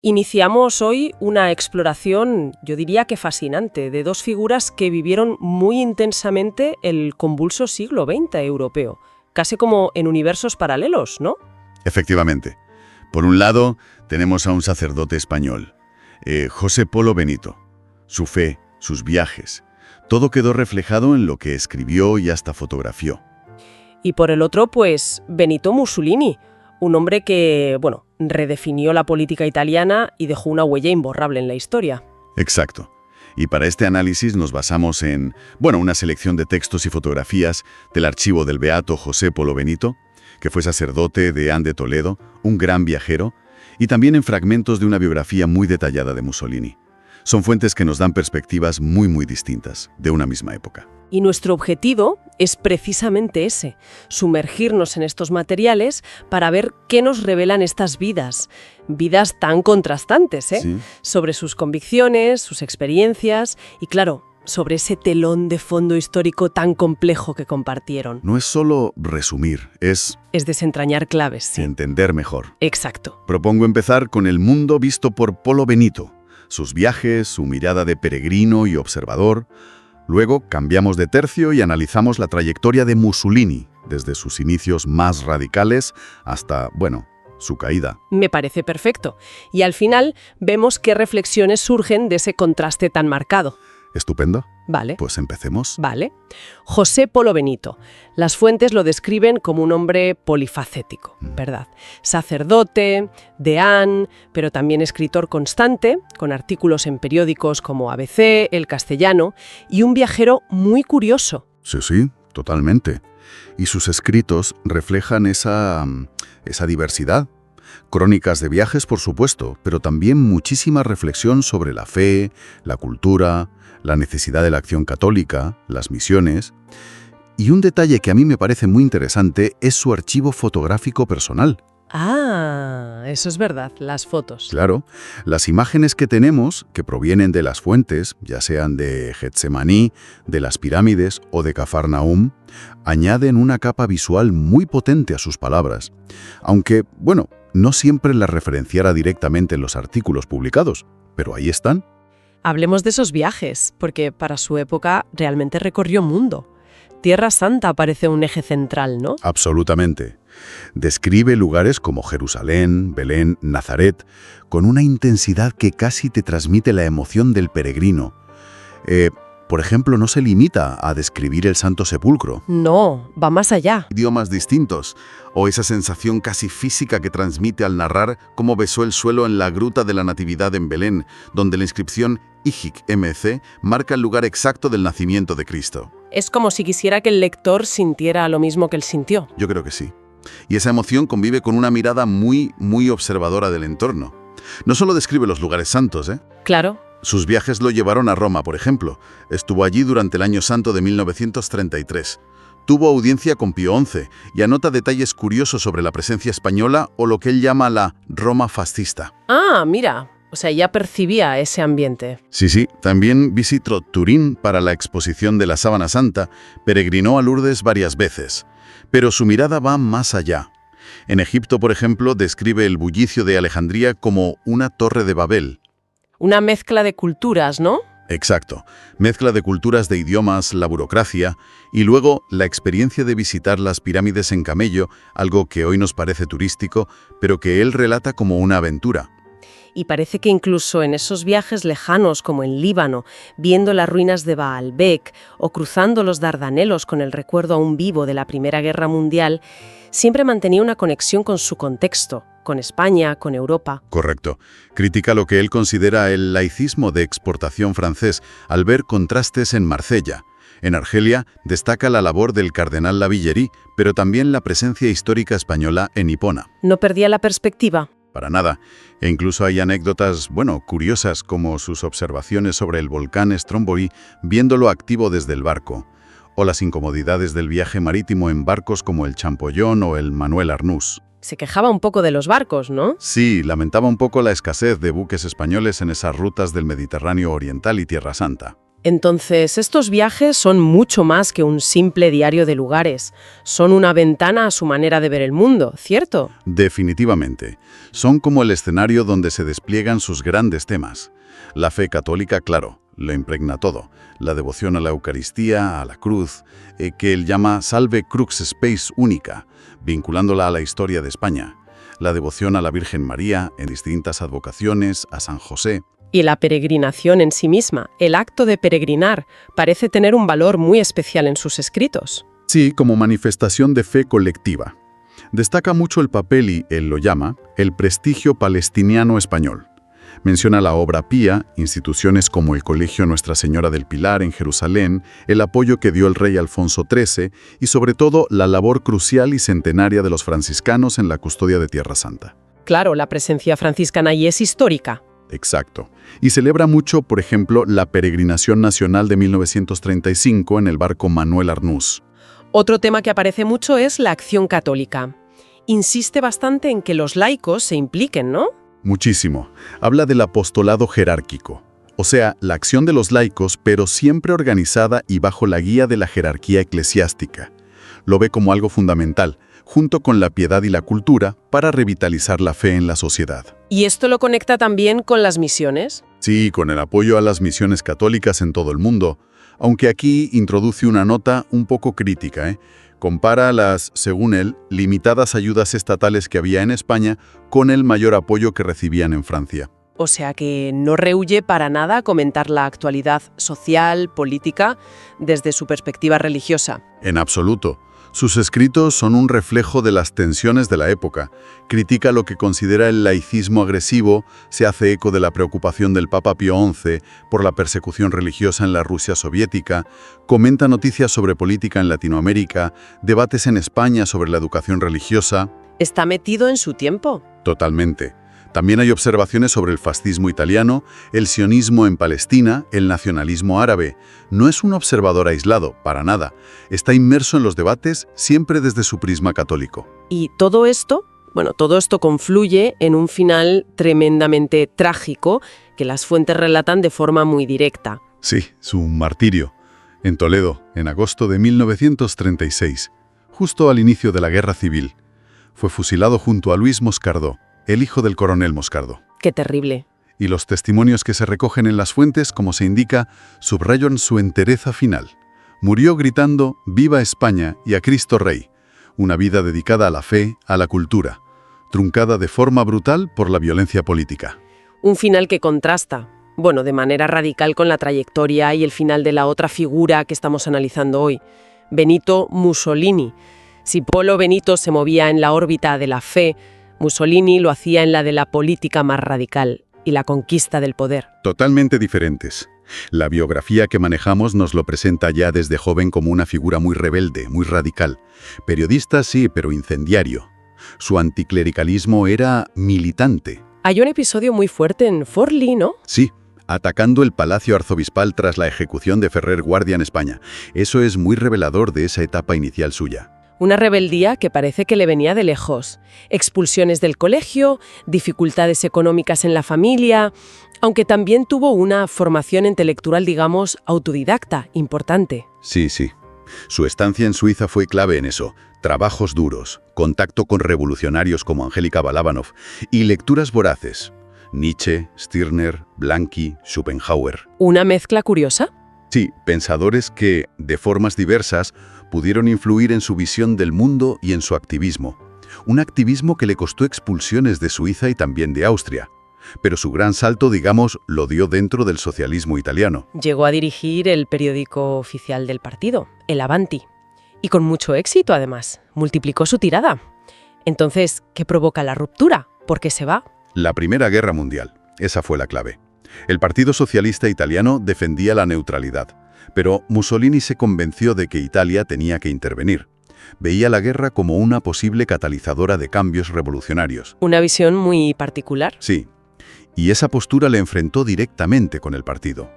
Iniciamos hoy una exploración, yo diría que fascinante, de dos figuras que vivieron muy intensamente el convulso siglo XX europeo, casi como en universos paralelos, ¿no? Efectivamente. Por un lado, tenemos a un sacerdote español, José Polo Benito. Su fe, sus viajes, todo quedó reflejado en lo que escribió y hasta fotografió. Y por el otro, pues, Benito Mussolini, un hombre que, redefinió la política italiana y dejó una huella imborrable en la historia. Exacto. Y para este análisis nos basamos en, una selección de textos y fotografías del archivo del beato José Polo Benito, que fue sacerdote de An de Toledo, un gran viajero, y también en fragmentos de una biografía muy detallada de Mussolini. Son fuentes que nos dan perspectivas muy distintas, de una misma época. Y nuestro objetivo es precisamente ese, sumergirnos en estos materiales para ver qué nos revelan estas vidas tan contrastantes, Sí. sobre sus convicciones, sus experiencias y, claro, sobre ese telón de fondo histórico tan complejo que compartieron. No es solo resumir, es Es desentrañar claves, sí. entender mejor. Exacto. Propongo empezar con el mundo visto por Polo Benito, sus viajes, su mirada de peregrino y observador. Luego cambiamos de tercio y analizamos la trayectoria de Mussolini, desde sus inicios más radicales hasta, su caída. Me parece perfecto. Y al final vemos qué reflexiones surgen de ese contraste tan marcado. ¿Estupendo? Vale. Pues empecemos. Vale. José Polo Benito. Las fuentes lo describen como un hombre polifacético, ¿verdad? Sacerdote, deán, pero también escritor constante, con artículos en periódicos como ABC, El Castellano, y un viajero muy curioso. Sí, totalmente. Y sus escritos reflejan esa diversidad. Crónicas de viajes, por supuesto, pero también muchísima reflexión sobre la fe, la cultura, la necesidad de la acción católica, las misiones. Y un detalle que a mí me parece muy interesante es su archivo fotográfico personal. Ah, eso es verdad, las fotos. Claro, las imágenes que tenemos, que provienen de las fuentes, ya sean de Getsemaní, de las pirámides o de Cafarnaúm, añaden una capa visual muy potente a sus palabras. Aunque, no siempre las referenciara directamente en los artículos publicados, pero ahí están. Hablemos de esos viajes, porque para su época realmente recorrió mundo. Tierra Santa parece un eje central, ¿no? Absolutamente. Describe lugares como Jerusalén, Belén, Nazaret, con una intensidad que casi te transmite la emoción del peregrino. Por ejemplo, no se limita a describir el Santo Sepulcro. No, va más allá. Idiomas distintos, o esa sensación casi física que transmite al narrar cómo besó el suelo en la gruta de la Natividad en Belén, donde la inscripción Ijic MC marca el lugar exacto del nacimiento de Cristo. Es como si quisiera que el lector sintiera lo mismo que él sintió. Yo creo que sí. Y esa emoción convive con una mirada muy observadora del entorno. No solo describe los lugares santos, Claro. Sus viajes lo llevaron a Roma, por ejemplo. Estuvo allí durante el Año Santo de 1933. Tuvo audiencia con Pío XI y anota detalles curiosos sobre la presencia española o lo que él llama la Roma fascista. Ah, mira, o sea, ya percibía ese ambiente. Sí. También visitó Turín para la exposición de la Sábana Santa, peregrinó a Lourdes varias veces. Pero su mirada va más allá. En Egipto, por ejemplo, describe el bullicio de Alejandría como una torre de Babel. Una mezcla de culturas, ¿no? Exacto. Mezcla de culturas, de idiomas, la burocracia y luego la experiencia de visitar las pirámides en camello, algo que hoy nos parece turístico, pero que él relata como una aventura. Y parece que incluso en esos viajes lejanos, como en Líbano, viendo las ruinas de Baalbek o cruzando los Dardanelos con el recuerdo aún vivo de la Primera Guerra Mundial, siempre mantenía una conexión con su contexto, con España, con Europa. Correcto. Critica lo que él considera el laicismo de exportación francés al ver contrastes en Marsella. En Argelia destaca la labor del cardenal Lavilleri, pero también la presencia histórica española en Hipona. No perdía la perspectiva. Para nada. E incluso hay anécdotas, curiosas, como sus observaciones sobre el volcán Stromboli viéndolo activo desde el barco, o las incomodidades del viaje marítimo en barcos como el Champollón o el Manuel Arnús. Se quejaba un poco de los barcos, ¿no? Sí, lamentaba un poco la escasez de buques españoles en esas rutas del Mediterráneo Oriental y Tierra Santa. Entonces, estos viajes son mucho más que un simple diario de lugares. Son una ventana a su manera de ver el mundo, ¿cierto? Definitivamente. Son como el escenario donde se despliegan sus grandes temas. La fe católica, claro, lo impregna todo. La devoción a la Eucaristía, a la cruz, que él llama Salve Crux Spes Unica, vinculándola a la historia de España. La devoción a la Virgen María en distintas advocaciones, a San José. Y la peregrinación en sí misma, el acto de peregrinar, parece tener un valor muy especial en sus escritos. Sí, como manifestación de fe colectiva. Destaca mucho el papel y, él lo llama, el prestigio palestiniano español. Menciona la obra pía, instituciones como el Colegio Nuestra Señora del Pilar en Jerusalén, el apoyo que dio el rey Alfonso XIII y sobre todo la labor crucial y centenaria de los franciscanos en la custodia de Tierra Santa. Claro, la presencia franciscana ahí es histórica. Exacto. Y celebra mucho, por ejemplo, la peregrinación nacional de 1935 en el barco Manuel Arnús. Otro tema que aparece mucho es la acción católica. Insiste bastante en que los laicos se impliquen, ¿no? Muchísimo. Habla del apostolado jerárquico. O sea, la acción de los laicos, pero siempre organizada y bajo la guía de la jerarquía eclesiástica. Lo ve como algo fundamental, junto con la piedad y la cultura, para revitalizar la fe en la sociedad. ¿Y esto lo conecta también con las misiones? Sí, con el apoyo a las misiones católicas en todo el mundo, aunque aquí introduce una nota un poco crítica, Compara las, según él, limitadas ayudas estatales que había en España con el mayor apoyo que recibían en Francia. O sea que no rehúye para nada a comentar la actualidad social, política, desde su perspectiva religiosa. En absoluto. Sus escritos son un reflejo de las tensiones de la época. Critica lo que considera el laicismo agresivo, se hace eco de la preocupación del Papa Pío XI por la persecución religiosa en la Rusia soviética, comenta noticias sobre política en Latinoamérica, debates en España sobre la educación religiosa. ¿Está metido en su tiempo? Totalmente. También hay observaciones sobre el fascismo italiano, el sionismo en Palestina, el nacionalismo árabe. No es un observador aislado, para nada. Está inmerso en los debates, siempre desde su prisma católico. Y todo esto confluye en un final tremendamente trágico que las fuentes relatan de forma muy directa. Sí, su martirio. En Toledo, en agosto de 1936, justo al inicio de la Guerra Civil. Fue fusilado junto a Luis Moscardó, el hijo del coronel Moscardó. ¡Qué terrible! Y los testimonios que se recogen en las fuentes, como se indica, subrayan su entereza final. Murió gritando «Viva España» y «A Cristo Rey», una vida dedicada a la fe, a la cultura, truncada de forma brutal por la violencia política. Un final que contrasta, de manera radical con la trayectoria y el final de la otra figura que estamos analizando hoy, Benito Mussolini. Si Polo Benito se movía en la órbita de la fe, Mussolini lo hacía en la de la política más radical y la conquista del poder. Totalmente diferentes. La biografía que manejamos nos lo presenta ya desde joven como una figura muy rebelde, muy radical. Periodista sí, pero incendiario. Su anticlericalismo era militante. Hay un episodio muy fuerte en Forlì, ¿no? Sí, atacando el Palacio Arzobispal tras la ejecución de Ferrer Guardia en España. Eso es muy revelador de esa etapa inicial suya. Una rebeldía que parece que le venía de lejos. Expulsiones del colegio, dificultades económicas en la familia, aunque también tuvo una formación intelectual, digamos, autodidacta, importante. Sí. Su estancia en Suiza fue clave en eso. Trabajos duros, contacto con revolucionarios como Angélica Balabanov y lecturas voraces. Nietzsche, Stirner, Blanqui, Schopenhauer. ¿Una mezcla curiosa? Sí, pensadores que, de formas diversas, pudieron influir en su visión del mundo y en su activismo. Un activismo que le costó expulsiones de Suiza y también de Austria. Pero su gran salto, digamos, lo dio dentro del socialismo italiano. Llegó a dirigir el periódico oficial del partido, el Avanti. Y con mucho éxito, además. Multiplicó su tirada. Entonces, ¿qué provoca la ruptura? ¿Por qué se va? La Primera Guerra Mundial. Esa fue la clave. El Partido Socialista Italiano defendía la neutralidad, pero Mussolini se convenció de que Italia tenía que intervenir. Veía la guerra como una posible catalizadora de cambios revolucionarios. Una visión muy particular. Sí, y esa postura le enfrentó directamente con el partido.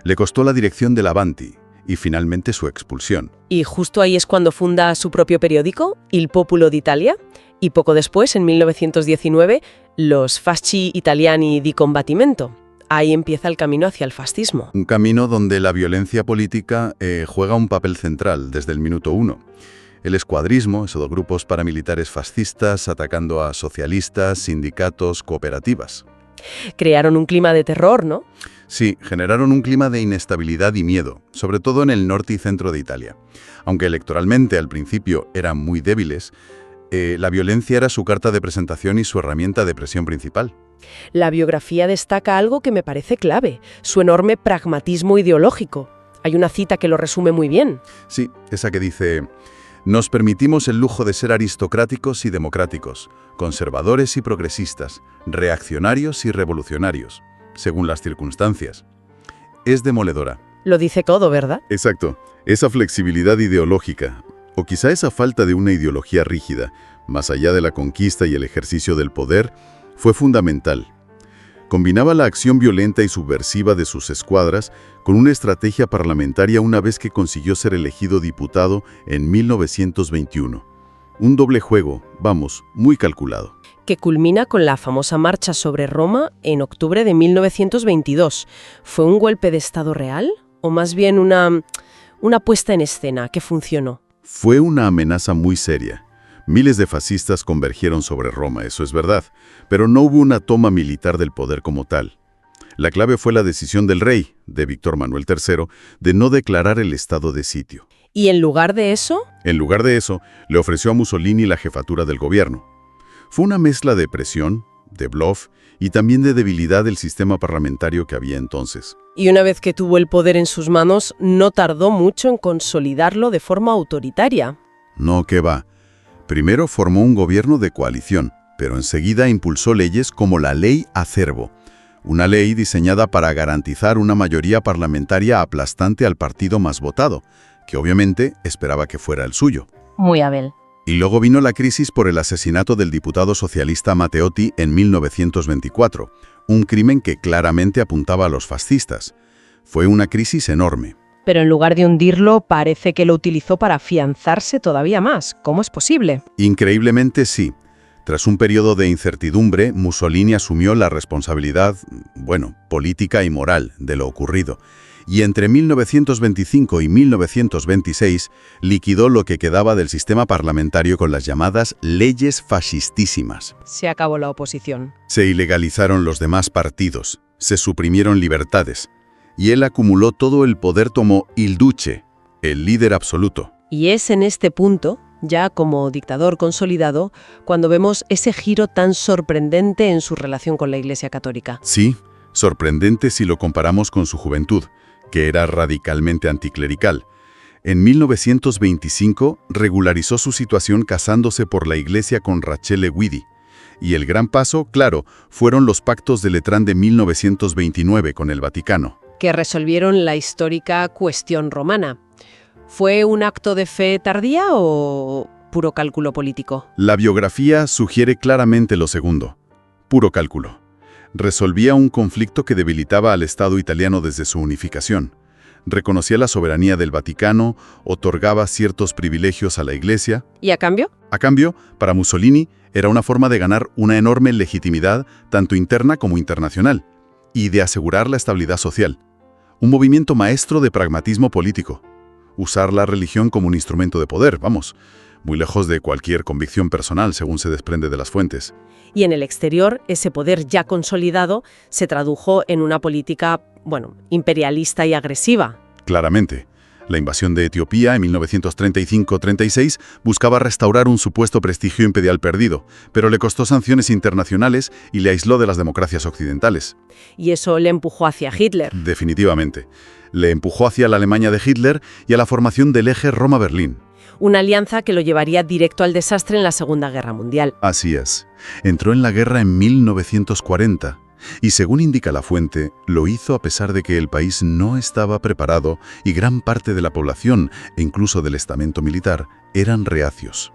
Le costó la dirección del Avanti y finalmente su expulsión. Y justo ahí es cuando funda su propio periódico, Il Popolo d'Italia, y poco después, en 1919, los Fasci Italiani di Combattimento. Ahí empieza el camino hacia el fascismo. Un camino donde la violencia política juega un papel central desde el minuto uno. El escuadrismo, esos grupos paramilitares fascistas atacando a socialistas, sindicatos, cooperativas. Crearon un clima de terror, ¿no? Sí, generaron un clima de inestabilidad y miedo, sobre todo en el norte y centro de Italia. Aunque electoralmente al principio eran muy débiles, la violencia era su carta de presentación y su herramienta de presión principal. La biografía destaca algo que me parece clave, su enorme pragmatismo ideológico. Hay una cita que lo resume muy bien. Sí, esa que dice: «Nos permitimos el lujo de ser aristocráticos y democráticos, conservadores y progresistas, reaccionarios y revolucionarios, según las circunstancias». Es demoledora. Lo dice todo, ¿verdad? Exacto. Esa flexibilidad ideológica, o quizá esa falta de una ideología rígida, más allá de la conquista y el ejercicio del poder, fue fundamental. Combinaba la acción violenta y subversiva de sus escuadras con una estrategia parlamentaria una vez que consiguió ser elegido diputado en 1921. Un doble juego, vamos, muy calculado. Que culmina con la famosa marcha sobre Roma en octubre de 1922. ¿Fue un golpe de Estado real? ¿O más bien una puesta en escena que funcionó? Fue una amenaza muy seria. Miles de fascistas convergieron sobre Roma, eso es verdad, pero no hubo una toma militar del poder como tal. La clave fue la decisión del rey, de Víctor Manuel III, de no declarar el estado de sitio. ¿Y en lugar de eso? En lugar de eso, le ofreció a Mussolini la jefatura del gobierno. Fue una mezcla de presión, de bluff y también de debilidad del sistema parlamentario que había entonces. Y una vez que tuvo el poder en sus manos, no tardó mucho en consolidarlo de forma autoritaria. No, que va. Primero formó un gobierno de coalición, pero enseguida impulsó leyes como la Ley Acerbo, una ley diseñada para garantizar una mayoría parlamentaria aplastante al partido más votado, que obviamente esperaba que fuera el suyo. Muy hábil. Y luego vino la crisis por el asesinato del diputado socialista Matteotti en 1924, un crimen que claramente apuntaba a los fascistas. Fue una crisis enorme. Pero en lugar de hundirlo, parece que lo utilizó para afianzarse todavía más. ¿Cómo es posible? Increíblemente sí. Tras un periodo de incertidumbre, Mussolini asumió la responsabilidad, política y moral de lo ocurrido. Y entre 1925 y 1926 liquidó lo que quedaba del sistema parlamentario con las llamadas leyes fascistísimas. Se acabó la oposición. Se ilegalizaron los demás partidos, se suprimieron libertades. Y él acumuló todo el poder, tomó il duce, el líder absoluto. Y es en este punto, ya como dictador consolidado, cuando vemos ese giro tan sorprendente en su relación con la Iglesia Católica. Sí, sorprendente si lo comparamos con su juventud, que era radicalmente anticlerical. En 1925 regularizó su situación casándose por la Iglesia con Rachele Guidi. Y el gran paso, claro, fueron los pactos de Letrán de 1929 con el Vaticano. Que resolvieron la histórica cuestión romana. ¿Fue un acto de fe tardía o puro cálculo político? La biografía sugiere claramente lo segundo. Puro cálculo. Resolvía un conflicto que debilitaba al Estado italiano desde su unificación. Reconocía la soberanía del Vaticano, otorgaba ciertos privilegios a la Iglesia. ¿Y a cambio? A cambio, para Mussolini, era una forma de ganar una enorme legitimidad, tanto interna como internacional, y de asegurar la estabilidad social. Un movimiento maestro de pragmatismo político. Usar la religión como un instrumento de poder, muy lejos de cualquier convicción personal, según se desprende de las fuentes. Y en el exterior, ese poder ya consolidado se tradujo en una política, imperialista y agresiva. Claramente. La invasión de Etiopía en 1935-36 buscaba restaurar un supuesto prestigio imperial perdido, pero le costó sanciones internacionales y le aisló de las democracias occidentales. Y eso le empujó hacia Hitler. Definitivamente. Le empujó hacia la Alemania de Hitler y a la formación del eje Roma-Berlín. Una alianza que lo llevaría directo al desastre en la Segunda Guerra Mundial. Así es. Entró en la guerra en 1940. Y según indica la fuente, lo hizo a pesar de que el país no estaba preparado y gran parte de la población, e incluso del estamento militar, eran reacios.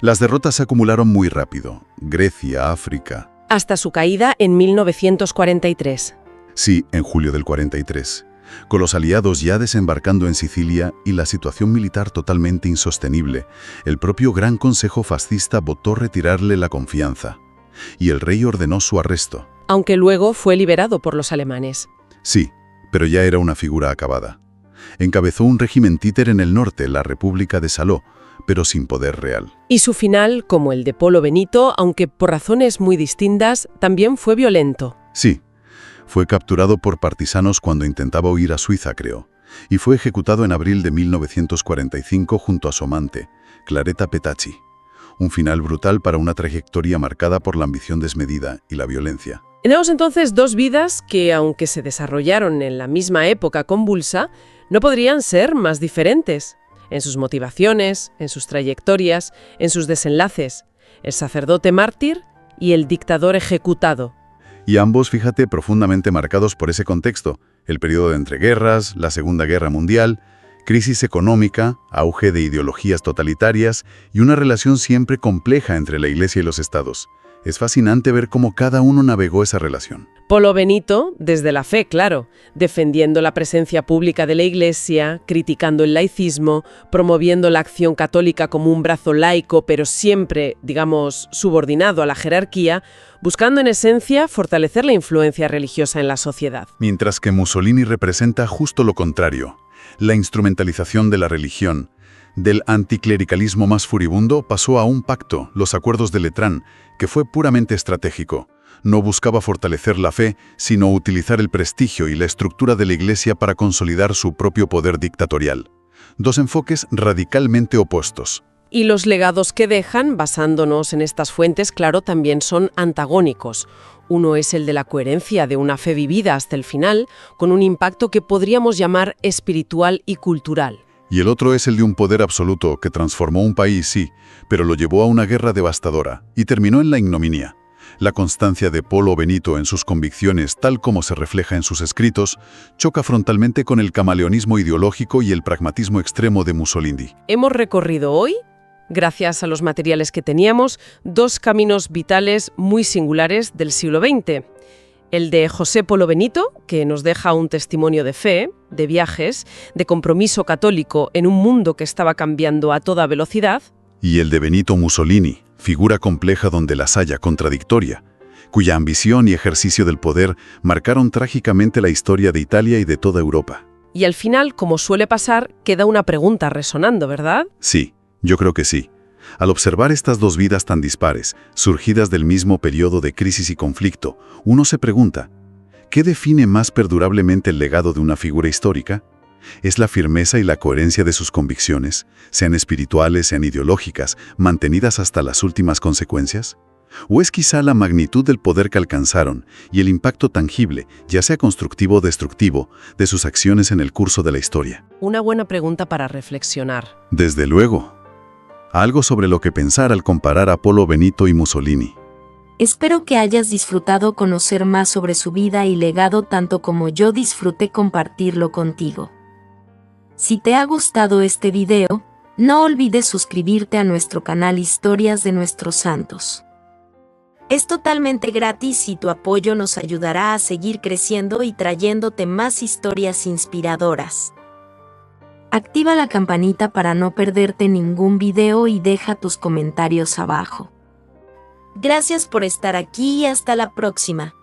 Las derrotas se acumularon muy rápido. Grecia, África. Hasta su caída en 1943. Sí, en julio del 43. Con los aliados ya desembarcando en Sicilia y la situación militar totalmente insostenible, el propio Gran Consejo Fascista votó retirarle la confianza. y el rey ordenó su arresto. Aunque luego fue liberado por los alemanes. Sí, pero ya era una figura acabada. Encabezó un régimen títere en el norte, la República de Saló, pero sin poder real. Y su final, como el de Polo Benito, aunque por razones muy distintas, también fue violento. Sí, fue capturado por partisanos cuando intentaba huir a Suiza, creo, y fue ejecutado en abril de 1945 junto a su amante, Claretta Petacci. Un final brutal para una trayectoria marcada por la ambición desmedida y la violencia. Tenemos entonces dos vidas que, aunque se desarrollaron en la misma época convulsa, no podrían ser más diferentes. En sus motivaciones, en sus trayectorias, en sus desenlaces. El sacerdote mártir y el dictador ejecutado. Y ambos, fíjate, profundamente marcados por ese contexto, el periodo de entreguerras, la Segunda Guerra Mundial, crisis económica, auge de ideologías totalitarias y una relación siempre compleja entre la Iglesia y los estados. Es fascinante ver cómo cada uno navegó esa relación. Polo Benito, desde la fe, claro, defendiendo la presencia pública de la Iglesia, criticando el laicismo, promoviendo la acción católica como un brazo laico, pero siempre, digamos, subordinado a la jerarquía, buscando en esencia fortalecer la influencia religiosa en la sociedad. Mientras que Mussolini representa justo lo contrario, la instrumentalización de la religión. Del anticlericalismo más furibundo pasó a un pacto, los acuerdos de Letrán, que fue puramente estratégico. No buscaba fortalecer la fe, sino utilizar el prestigio y la estructura de la Iglesia para consolidar su propio poder dictatorial. Dos enfoques radicalmente opuestos. Y los legados que dejan, basándonos en estas fuentes, claro, también son antagónicos. Uno es el de la coherencia de una fe vivida hasta el final, con un impacto que podríamos llamar espiritual y cultural. Y el otro es el de un poder absoluto que transformó un país, sí, pero lo llevó a una guerra devastadora y terminó en la ignominia. La constancia de Polo Benito en sus convicciones, tal como se refleja en sus escritos, choca frontalmente con el camaleonismo ideológico y el pragmatismo extremo de Mussolini. Hemos recorrido hoy, gracias a los materiales que teníamos, dos caminos vitales muy singulares del siglo XX. El de José Polo Benito, que nos deja un testimonio de fe, de viajes, de compromiso católico en un mundo que estaba cambiando a toda velocidad. Y el de Benito Mussolini, figura compleja donde la saya contradictoria, cuya ambición y ejercicio del poder marcaron trágicamente la historia de Italia y de toda Europa. Y al final, como suele pasar, queda una pregunta resonando, ¿verdad? Sí, yo creo que sí. Al observar estas dos vidas tan dispares, surgidas del mismo periodo de crisis y conflicto, uno se pregunta, ¿qué define más perdurablemente el legado de una figura histórica? ¿Es la firmeza y la coherencia de sus convicciones, sean espirituales, sean ideológicas, mantenidas hasta las últimas consecuencias? ¿O es quizá la magnitud del poder que alcanzaron y el impacto tangible, ya sea constructivo o destructivo, de sus acciones en el curso de la historia? Una buena pregunta para reflexionar. Desde luego. Algo sobre lo que pensar al comparar a Polo Benito y Mussolini. Espero que hayas disfrutado conocer más sobre su vida y legado tanto como yo disfruté compartirlo contigo. Si te ha gustado este video, no olvides suscribirte a nuestro canal Historias de Nuestros Santos. Es totalmente gratis y tu apoyo nos ayudará a seguir creciendo y trayéndote más historias inspiradoras. Activa la campanita para no perderte ningún video y deja tus comentarios abajo. Gracias por estar aquí y hasta la próxima.